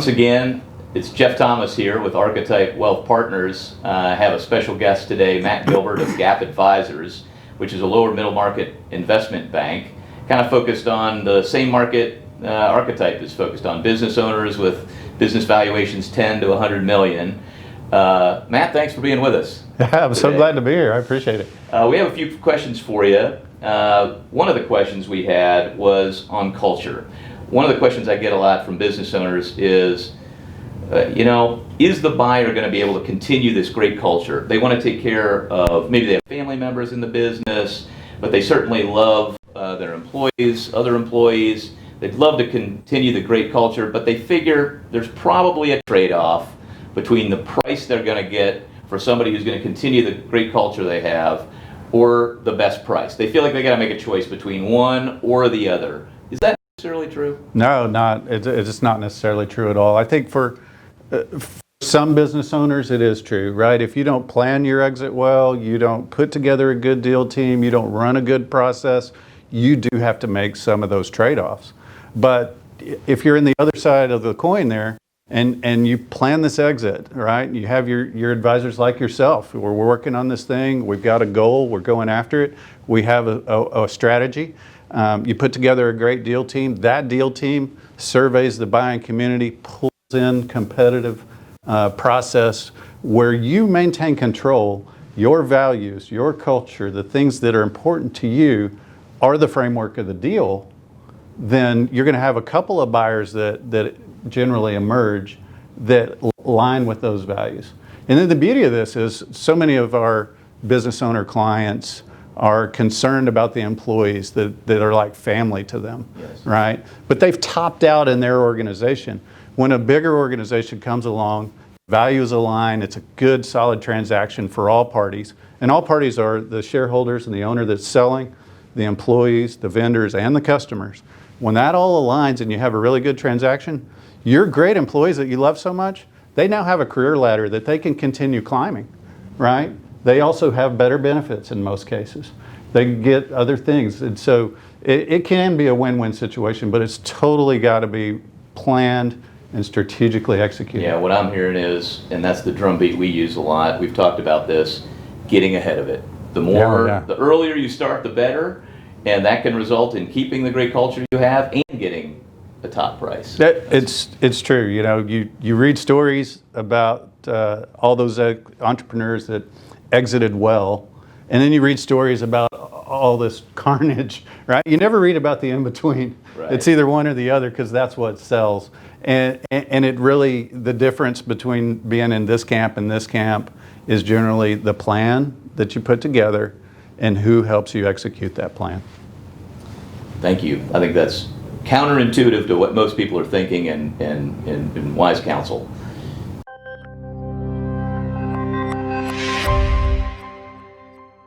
Once again, it's Jeff Thomas here with Archetype Wealth Partners. I have a special guest today, Matt Gilbert of Gap Advisors, which is a lower middle market investment bank, kind of focused on the same market Archetype is focused on, business owners with business valuations 10 to 100 million. Matt, thanks for being with us. I'm so glad to be here. I appreciate it. We have a few questions for you. One of the questions we had was on culture. One of the questions I get a lot from business owners is, is the buyer going to be able to continue this great culture? They want to take care of, maybe they have family members in the business, but they certainly love their employees, other employees. They'd love to continue the great culture, but they figure there's probably a trade-off between the price they're going to get for somebody who's going to continue the great culture they have or the best price. They feel like they got to make a choice between one or the other. Is that necessarily true? No, it's not necessarily true at all. I think for some business owners it is true, right? If you don't plan your exit well, you don't put together a good deal team, you don't run a good process, you do have to make some of those trade-offs. But if you're in the other side of the coin there, and you plan this exit, right? You have your advisors like yourself. We're working on this thing. We've got a goal. We're going after it. We have a strategy. You put together a great deal team. That deal team surveys the buying community, pulls in competitive process where you maintain control. Your values, your culture, the things that are important to you are the framework of the deal. Then you're going to have a couple of buyers that generally emerge that align with those values. And then the beauty of this is so many of our business owner clients are concerned about the employees that are like family to them, yes, right? But they've topped out in their organization. When a bigger organization comes along, values align, it's a good solid transaction for all parties. And all parties are the shareholders and the owner that's selling, the employees, the vendors, and the customers. When that all aligns and you have a really good transaction, your great employees that you love so much, they now have a career ladder that they can continue climbing, right? They also have better benefits in most cases. They get other things. And so it can be a win-win situation, but it's totally got to be planned and strategically executed. Yeah, what I'm hearing is, and that's the drumbeat we use a lot, we've talked about this, getting ahead of it. The more, the earlier you start, the better. And that can result in keeping the great culture you have and getting a top price. It's true. You read stories about all those entrepreneurs that exited well, and then you read stories about all this carnage, right? You never read about the in-between. Right. It's either one or the other because that's what sells. And it really, the difference between being in this camp and this camp is generally the plan that you put together and who helps you execute that plan. Thank you. I think that's counterintuitive to what most people are thinking and wise counsel.